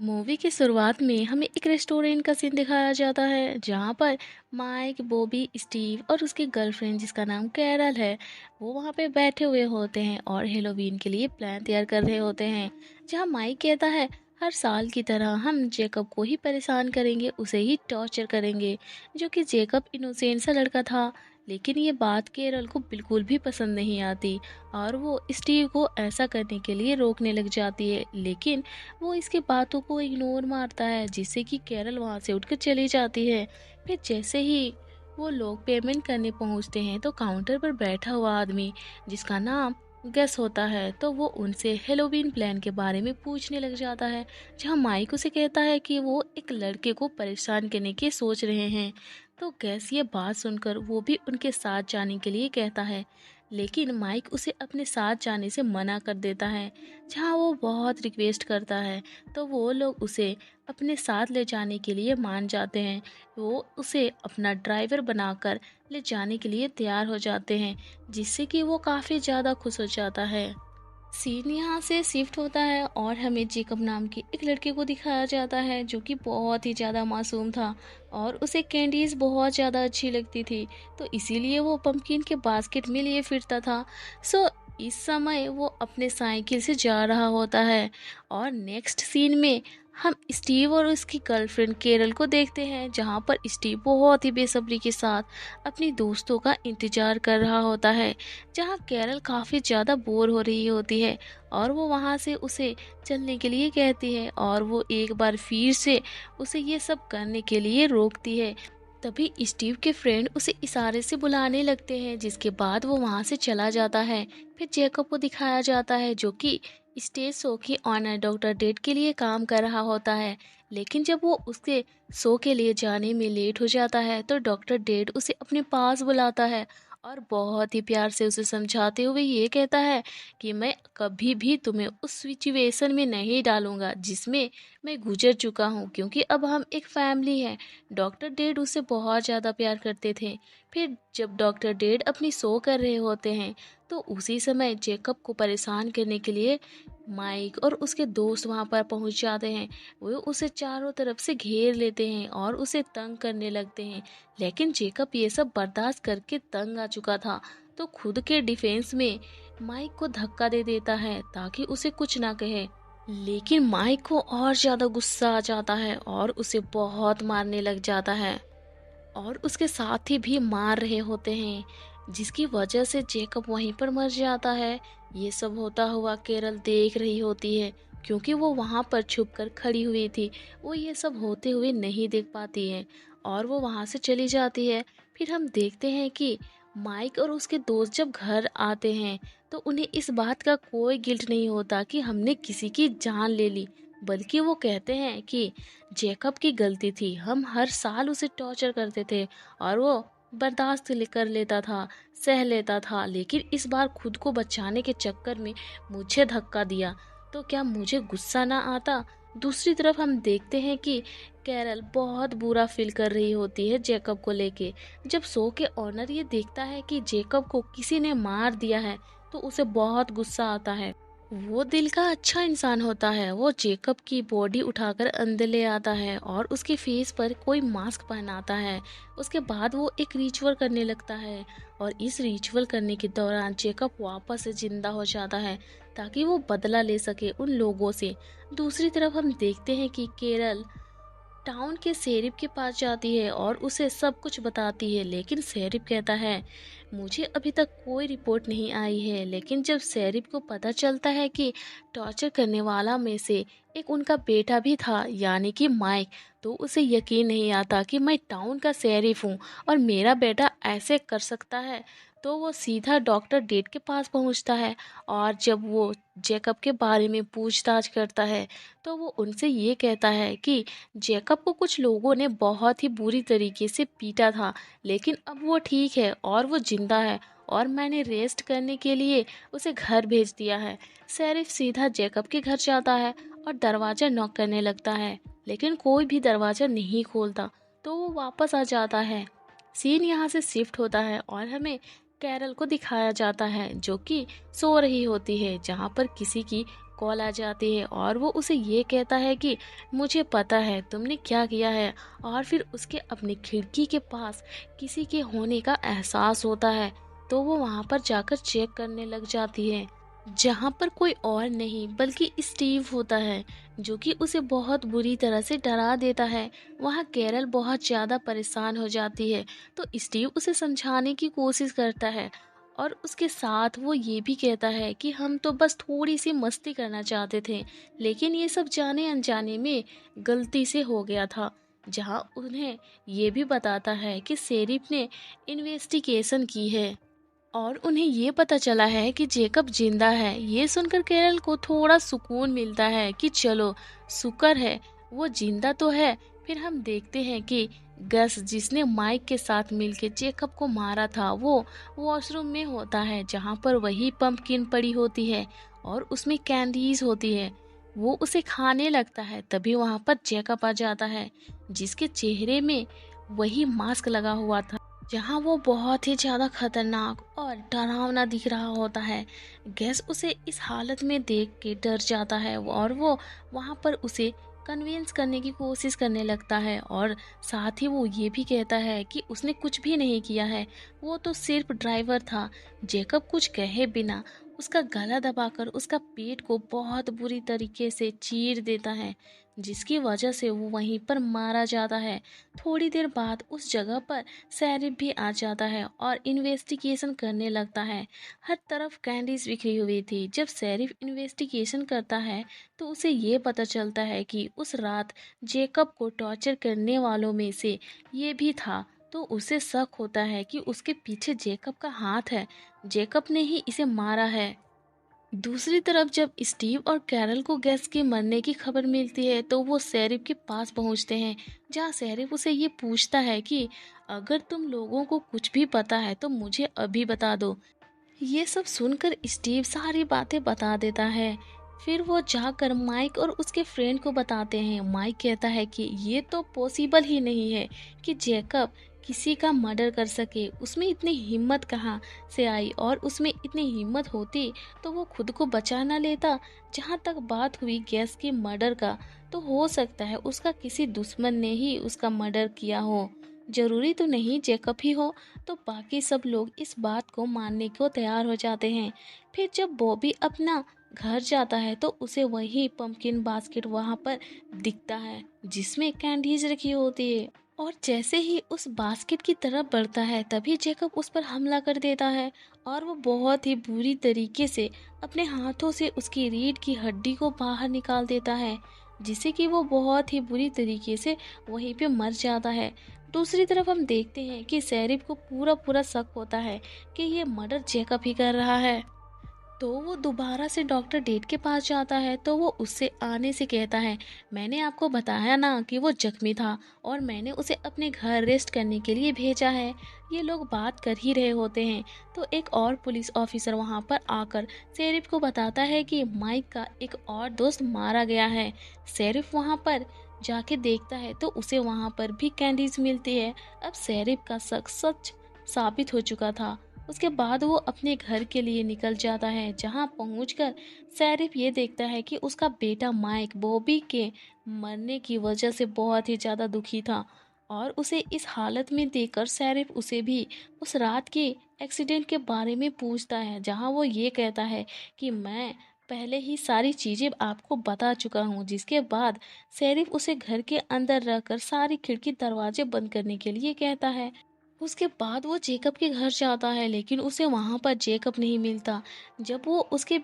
Movie की शुरुआत में हमें एक रेस्टोरेंट का सीन दिखाया जाता है जहाँ पर माइक, बॉबी, स्टीव और उसकी गर्लफ्रेंड जिसका नाम कैरल है, वो वहाँ पे बैठे हुए होते हैं और हेलोवीन के लिए प्लान तैयार कर रहे होते हैं। जहाँ माइक कहता है, हर साल की तरह हम जेकब को ही परेशान करेंगे, उसे ही टॉर्चर करेंगे। जो कि जेकब इनोसेंट सा लड़का था, लेकिन ये बात केरल को बिल्कुल भी पसंद नहीं आती और वो स्टीव को ऐसा करने के लिए रोकने लग जाती है। लेकिन वो इसकी बातों को इग्नोर मारता है, जिससे कि कैरल वहाँ से उठकर चली जाती है। फिर जैसे ही वो लोग पेमेंट करने पहुँचते हैं तो काउंटर पर बैठा हुआ आदमी जिसका नाम गैस होता है, तो वो उनसे हेलोवीन प्लान के बारे में पूछने लग जाता है। जहाँ माइक उसे कहता है कि वो एक लड़के को परेशान करने की सोच रहे हैं। तो गैस ये बात सुनकर वो भी उनके साथ जाने के लिए कहता है, लेकिन माइक उसे अपने साथ जाने से मना कर देता है। जहाँ वो बहुत रिक्वेस्ट करता है तो वो लोग उसे अपने साथ ले जाने के लिए मान जाते हैं। वो उसे अपना ड्राइवर बनाकर ले जाने के लिए तैयार हो जाते हैं, जिससे कि वो काफ़ी ज़्यादा खुश हो जाता है। सीन यहाँ से शिफ्ट होता है और हमें जेकब नाम के एक लड़के को दिखाया जाता है जो कि बहुत ही ज़्यादा मासूम था और उसे कैंडीज़ बहुत ज़्यादा अच्छी लगती थी, तो इसीलिए वो पंपकिन के बास्केट में लिए फिरता था। सो इस समय वो अपने साइकिल से जा रहा होता है और नेक्स्ट सीन में हम स्टीव और उसकी गर्लफ्रेंड केरल को देखते हैं, जहाँ पर स्टीव बहुत ही बेसब्री के साथ अपनी दोस्तों का इंतज़ार कर रहा होता है। जहाँ कैरल काफ़ी ज़्यादा बोर हो रही होती है और वो वहाँ से उसे चलने के लिए कहती है और वो एक बार फिर से उसे ये सब करने के लिए रोकती है। तभी स्टीव के फ्रेंड उसे इशारे से बुलाने लगते हैं, जिसके बाद वो वहाँ से चला जाता है। फिर जेकब को दिखाया जाता है जो कि स्टेज शो की ऑनर डॉक्टर डेट के लिए काम कर रहा होता है। लेकिन जब वो उसके शो के लिए जाने में लेट हो जाता है तो डॉक्टर डेट उसे अपने पास बुलाता है और बहुत ही प्यार से उसे समझाते हुए ये कहता है कि मैं कभी भी तुम्हें उस सिचुएशन में नहीं डालूंगा जिसमें मैं गुजर चुका हूँ, क्योंकि अब हम एक फैमिली हैं। डॉक्टर डेड उससे बहुत ज़्यादा प्यार करते थे। फिर जब डॉक्टर डेड अपनी शो कर रहे होते हैं तो उसी समय जेकब को परेशान करने के लिए माइक और उसके दोस्त वहाँ पर पहुँच जाते हैं। वो उसे चारों तरफ से घेर लेते हैं और उसे तंग करने लगते हैं। लेकिन जेकब ये सब बर्दाश्त करके तंग आ चुका था, तो खुद के डिफेंस में माइक को धक्का दे देता है ताकि उसे कुछ ना कहे। लेकिन माइक को और ज़्यादा गुस्सा आ जाता है और उसे बहुत मारने लग जाता है और उसके साथी भी मार रहे होते हैं, जिसकी वजह से जेकब वहीं पर मर जाता है। ये सब होता हुआ केरल देख रही होती है, क्योंकि वो वहाँ पर छुप कर खड़ी हुई थी। वो ये सब होते हुए नहीं देख पाती है और वो वहाँ से चली जाती है। फिर हम देखते हैं कि माइक और उसके दोस्त जब घर आते हैं तो उन्हें इस बात का कोई गिल्ट नहीं होता कि हमने किसी की जान ले ली, बल्कि वो कहते हैं कि जेकब की गलती थी, हम हर साल उसे टॉर्चर करते थे और वो बर्दाश्त कर लेता था, सह लेता था, लेकिन इस बार खुद को बचाने के चक्कर में मुझे धक्का दिया, तो क्या मुझे गुस्सा ना आता। दूसरी तरफ हम देखते हैं कि कैरल बहुत बुरा फील कर रही होती है जेकब को लेके। जब शो के ऑनर ये देखता है कि जेकब को किसी ने मार दिया है तो उसे बहुत गुस्सा आता है। वो दिल का अच्छा इंसान होता है। वो जेकब की बॉडी उठाकर अंदर ले आता है और उसके फेस पर कोई मास्क पहनाता है। उसके बाद वो एक रिचुअल करने लगता है और इस रिचुअल करने के दौरान जेकब वापस से जिंदा हो जाता है ताकि वो बदला ले सके उन लोगों से। दूसरी तरफ हम देखते हैं कि केरल टाउन के शेरिफ के पास जाती है और उसे सब कुछ बताती है, लेकिन शेरिफ कहता है मुझे अभी तक कोई रिपोर्ट नहीं आई है। लेकिन जब शेरिफ को पता चलता है कि टॉर्चर करने वाला में से एक उनका बेटा भी था, यानी कि माइक, तो उसे यकीन नहीं आता कि मैं टाउन का शेरिफ हूँ और मेरा बेटा ऐसे कर सकता है। तो वो सीधा डॉक्टर डेट के पास पहुँचता है और जब वो जेकब के बारे में पूछताछ करता है तो वो उनसे ये कहता है कि जेकब को कुछ लोगों ने बहुत ही बुरी तरीके से पीटा था, लेकिन अब वो ठीक है और वो जिंदा है और मैंने रेस्ट करने के लिए उसे घर भेज दिया है। शेरिफ सीधा जेकब के घर जाता है और दरवाज़ा नॉक करने लगता है, लेकिन कोई भी दरवाज़ा नहीं खोलता, तो वो वापस आ जाता है। सीन यहाँ से शिफ्ट होता है और हमें कैरल को दिखाया जाता है जो कि सो रही होती है, जहाँ पर किसी की कॉल आ जाती है और वो उसे ये कहता है कि मुझे पता है तुमने क्या किया है। और फिर उसके अपनी खिड़की के पास किसी के होने का एहसास होता है, तो वो वहाँ पर जाकर चेक करने लग जाती है, जहाँ पर कोई और नहीं बल्कि स्टीव होता है, जो कि उसे बहुत बुरी तरह से डरा देता है। वहाँ कैरल बहुत ज़्यादा परेशान हो जाती है, तो स्टीव उसे समझाने की कोशिश करता है और उसके साथ वो ये भी कहता है कि हम तो बस थोड़ी सी मस्ती करना चाहते थे, लेकिन ये सब जाने अनजाने में गलती से हो गया था। जहाँ उन्हें ये भी बताता है कि शेरिफ ने इन्वेस्टिगेशन की है और उन्हें ये पता चला है कि जेकब जिंदा है। ये सुनकर कैरल को थोड़ा सुकून मिलता है कि चलो शुक्र है वो जिंदा तो है। फिर हम देखते हैं कि गस, जिसने माइक के साथ मिलकर जेकब को मारा था, वो वॉशरूम में होता है, जहाँ पर वही पंपकिन पड़ी होती है और उसमें कैंडीज होती है। वो उसे खाने लगता है, तभी वहाँ पर जेकब आ जाता है, जिसके चेहरे में वही मास्क लगा हुआ था, जहाँ वो बहुत ही ज़्यादा खतरनाक और डरावना दिख रहा होता है। गैस उसे इस हालत में देख के डर जाता है और वो वहाँ पर उसे कन्विंस करने की कोशिश करने लगता है और साथ ही वो ये भी कहता है कि उसने कुछ भी नहीं किया है, वो तो सिर्फ ड्राइवर था। जेकब कुछ कहे बिना उसका गला दबाकर उसका पेट को बहुत बुरी तरीके से चीर देता है, जिसकी वजह से वो वहीं पर मारा जाता है। थोड़ी देर बाद उस जगह पर शेरिफ भी आ जाता है और इन्वेस्टिगेशन करने लगता है। हर तरफ कैंडीज बिखरी हुई थी। जब शेरिफ इन्वेस्टिगेशन करता है तो उसे ये पता चलता है कि उस रात जेकब को टॉर्चर करने वालों में से ये भी था, तो उसे शक होता है कि उसके पीछे जेकब का हाथ है, जेकब ने ही इसे मारा है। दूसरी तरफ जब स्टीव और कैरल को गैस के मरने की खबर मिलती है तो वो शेरिफ के पास पहुंचते हैं, जहां शेरिफ उसे ये पूछता है कि अगर तुम लोगों को कुछ भी पता है तो मुझे अभी बता दो। ये सब सुनकर स्टीव सारी बातें बता देता है। फिर वो जाकर माइक और उसके फ्रेंड को बताते हैं। माइक कहता है कि ये तो पॉसिबल ही नहीं है कि जैकब किसी का मर्डर कर सके, उसमें इतनी हिम्मत कहाँ से आई, और उसमें इतनी हिम्मत होती तो वो खुद को बचा ना लेता। जहाँ तक बात हुई गैस के मर्डर का, तो हो सकता है उसका किसी दुश्मन ने ही उसका मर्डर किया हो, जरूरी तो नहीं जैकब ही हो। तो बाकी सब लोग इस बात को मानने को तैयार हो जाते हैं। फिर जब बॉबी अपना घर जाता है तो उसे वही पंपकिन बास्केट वहाँ पर दिखता है, जिसमें कैंडीज रखी होती है। और जैसे ही उस बास्केट की तरफ बढ़ता है तभी जैकब उस पर हमला कर देता है और वो बहुत ही बुरी तरीके से अपने हाथों से उसकी रीढ़ की हड्डी को बाहर निकाल देता है, जिससे कि वो बहुत ही बुरी तरीके से वहीं पे मर जाता है। दूसरी तरफ हम देखते हैं कि शेरिफ को पूरा पूरा शक होता है कि ये मर्डर जैकब ही कर रहा है। तो वो दोबारा से डॉक्टर डेड के पास जाता है, तो वो उससे आने से कहता है, मैंने आपको बताया ना कि वो जख्मी था और मैंने उसे अपने घर रेस्ट करने के लिए भेजा है। ये लोग बात कर ही रहे होते हैं तो एक और पुलिस ऑफिसर वहाँ पर आकर शेरिफ को बताता है कि माइक का एक और दोस्त मारा गया है। शेरिफ वहाँ पर जाके देखता है तो उसे वहाँ पर भी कैंडीज मिलती है। अब शेरिफ का शक सच साबित हो चुका था। उसके बाद वो अपने घर के लिए निकल जाता है, जहां पहुंचकर शेरिफ ये देखता है कि उसका बेटा माइक बॉबी के मरने की वजह से बहुत ही ज़्यादा दुखी था। और उसे इस हालत में देखकर शेरिफ उसे भी उस रात के एक्सीडेंट के बारे में पूछता है, जहां वो ये कहता है कि मैं पहले ही सारी चीज़ें आपको बता चुका हूँ। जिसके बाद शेरिफ उसे घर के अंदर रखकर सारी खिड़की दरवाजे बंद करने के लिए कहता है। उसके बाद वो जेकब के घर जाता है, लेकिन उसे वहाँ पर जेकब नहीं मिलता। जब वो उसके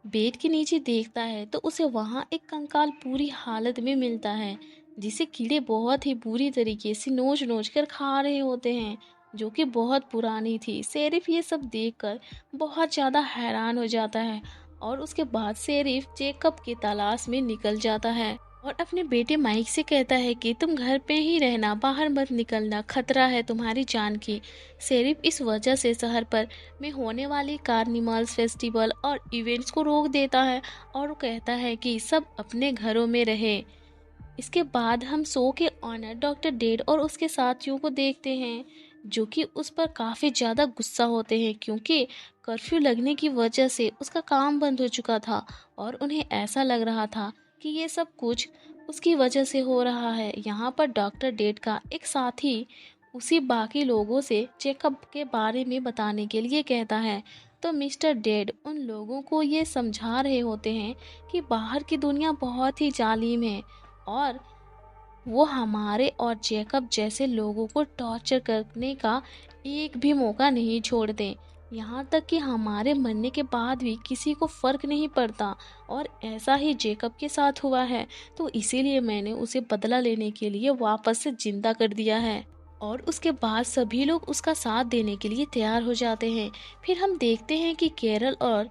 बेड के नीचे देखता है तो उसे वहाँ एक कंकाल पूरी हालत में मिलता है, जिसे कीड़े बहुत ही बुरी तरीके से नोच नोच कर खा रहे होते हैं, जो कि बहुत पुरानी थी। शेरिफ ये सब देखकर बहुत ज़्यादा हैरान हो जाता है और उसके बाद शेरिफ जेकब की तलाश में निकल जाता है और अपने बेटे माइक से कहता है कि तुम घर पे ही रहना, बाहर मत निकलना, खतरा है तुम्हारी जान की। शेरिफ इस वजह से शहर पर में होने वाली कार्निवल्स, फेस्टिवल और इवेंट्स को रोक देता है और वो कहता है कि सब अपने घरों में रहे। इसके बाद हम शो के ऑनर डॉक्टर डेड और उसके साथियों को देखते हैं, जो कि उस पर काफ़ी ज़्यादा गुस्सा होते हैं, क्योंकि कर्फ्यू लगने की वजह से उसका काम बंद हो चुका था और उन्हें ऐसा लग रहा था कि ये सब कुछ उसकी वजह से हो रहा है। यहाँ पर डॉक्टर डेड का एक साथी उसी बाकी लोगों से चेकअप के बारे में बताने के लिए कहता है। तो मिस्टर डेड उन लोगों को ये समझा रहे होते हैं कि बाहर की दुनिया बहुत ही जालिम है और वो हमारे और जेकब जैसे लोगों को टॉर्चर करने का एक भी मौका नहीं छोड़ते। यहाँ तक कि हमारे मरने के बाद भी किसी को फर्क नहीं पड़ता और ऐसा ही जेकब के साथ हुआ है। तो इसीलिए मैंने उसे बदला लेने के लिए वापस से जिंदा कर दिया है। और उसके बाद सभी लोग उसका साथ देने के लिए तैयार हो जाते हैं। फिर हम देखते हैं कि केरल और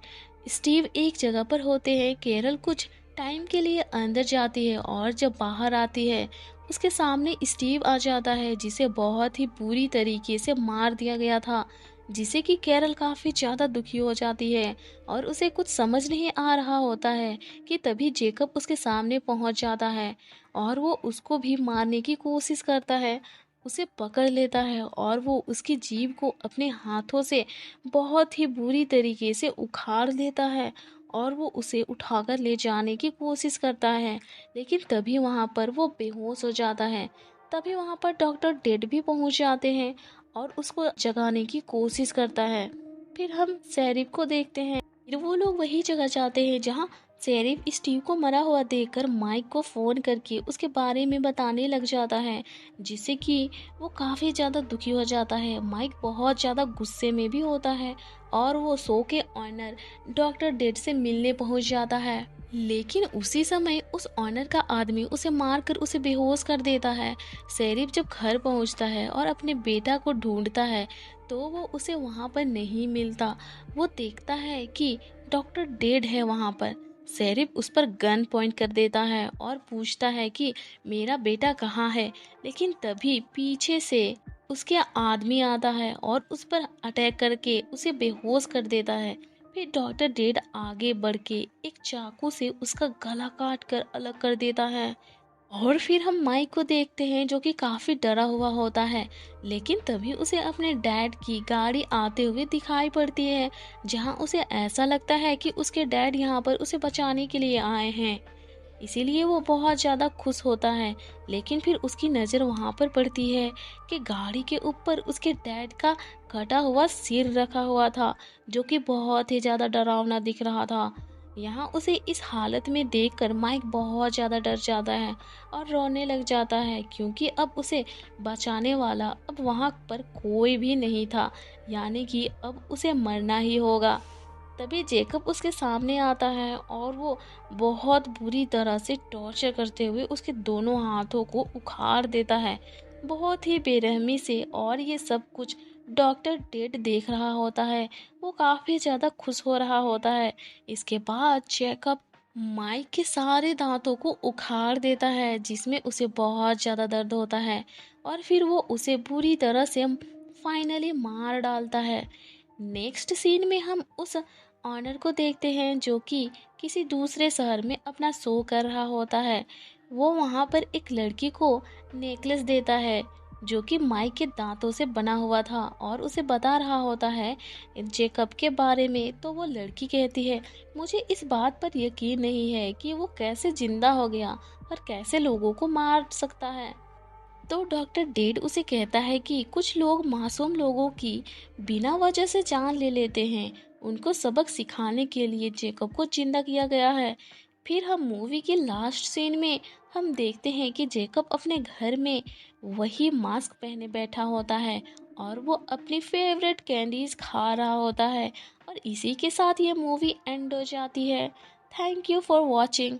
स्टीव एक जगह पर होते हैं। केरल कुछ टाइम के लिए अंदर जाती है और जब बाहर आती है उसके सामने स्टीव आ जाता है, जिसे बहुत ही बुरी तरीके से मार दिया गया था, जिसे कि केरल काफ़ी ज़्यादा दुखी हो जाती है और उसे कुछ समझ नहीं आ रहा होता है कि तभी जेकब उसके सामने पहुंच जाता है और वो उसको भी मारने की कोशिश करता है। उसे पकड़ लेता है और वो उसकी जीभ को अपने हाथों से बहुत ही बुरी तरीके से उखाड़ लेता है और वो उसे उठाकर ले जाने की कोशिश करता है, लेकिन तभी वहाँ पर वो बेहोश हो जाता है। तभी वहाँ पर डॉक्टर डेड भी पहुँच जाते हैं और उसको जगाने की कोशिश करता है। फिर हम शेरिफ को देखते हैं। फिर वो लोग वही जगह जाते हैं जहाँ शेरिफ स्टीव को मरा हुआ देखकर माइक को फ़ोन करके उसके बारे में बताने लग जाता है, जिससे कि वो काफ़ी ज़्यादा दुखी हो जाता है। माइक बहुत ज़्यादा गुस्से में भी होता है और वो शो के ऑनर डॉक्टर डेड से मिलने पहुंच जाता है, लेकिन उसी समय उस ऑनर का आदमी उसे मारकर उसे बेहोश कर देता है। शेरिफ जब घर पहुंचता है और अपने बेटा को ढूंढता है तो वो उसे वहां पर नहीं मिलता। वो देखता है कि डॉक्टर डेड है वहां पर। शेरिफ उस पर गन पॉइंट कर देता है और पूछता है कि मेरा बेटा कहाँ है, लेकिन तभी पीछे से उसके आदमी आता है और उस पर अटैक करके उसे बेहोश कर देता है। फिर डॉक्टर डेड आगे बढ़ के एक चाकू से उसका गला काट कर अलग कर देता है। और फिर हम माइक को देखते हैं जो कि काफी डरा हुआ होता है, लेकिन तभी उसे अपने डैड की गाड़ी आते हुए दिखाई पड़ती है, जहां उसे ऐसा लगता है कि उसके डैड यहां पर उसे बचाने के लिए आए हैं। इसीलिए वो बहुत ज़्यादा खुश होता है, लेकिन फिर उसकी नज़र वहाँ पर पड़ती है कि गाड़ी के ऊपर उसके डैड का कटा हुआ सिर रखा हुआ था, जो कि बहुत ही ज़्यादा डरावना दिख रहा था। यहाँ उसे इस हालत में देखकर माइक बहुत ज़्यादा डर जाता है और रोने लग जाता है, क्योंकि अब उसे बचाने वाला अब वहाँ पर कोई भी नहीं था, यानी कि अब उसे मरना ही होगा। तभी जेकब उसके सामने आता है और वो बहुत बुरी तरह से टॉर्चर करते हुए उसके दोनों हाथों को उखाड़ देता है, बहुत ही बेरहमी से। और ये सब कुछ डॉक्टर डेड देख रहा होता है। वो काफ़ी ज़्यादा खुश हो रहा होता है। इसके बाद जेकब माइक के सारे दांतों को उखाड़ देता है, जिसमें उसे बहुत ज़्यादा दर्द होता है और फिर वो उसे बुरी तरह से फाइनली मार डालता है। नेक्स्ट सीन में हम उस ऑनर को देखते हैं जो कि किसी दूसरे शहर में अपना शो कर रहा होता है। वो वहाँ पर एक लड़की को नेकलेस देता है जो कि माइक के दांतों से बना हुआ था और उसे बता रहा होता है जेकब के बारे में। तो वो लड़की कहती है, मुझे इस बात पर यकीन नहीं है कि वो कैसे जिंदा हो गया और कैसे लोगों को मार सकता है। तो डॉक्टर डेड उसे कहता है कि कुछ लोग मासूम लोगों की बिना वजह से जान ले लेते हैं। उनको सबक सिखाने के लिए जेकब को जिंदा किया गया है। फिर हम मूवी के लास्ट सीन में हम देखते हैं कि जेकब अपने घर में वही मास्क पहने बैठा होता है और वो अपनी फेवरेट कैंडीज खा रहा होता है। और इसी के साथ ये मूवी एंड हो जाती है। Thank you for watching.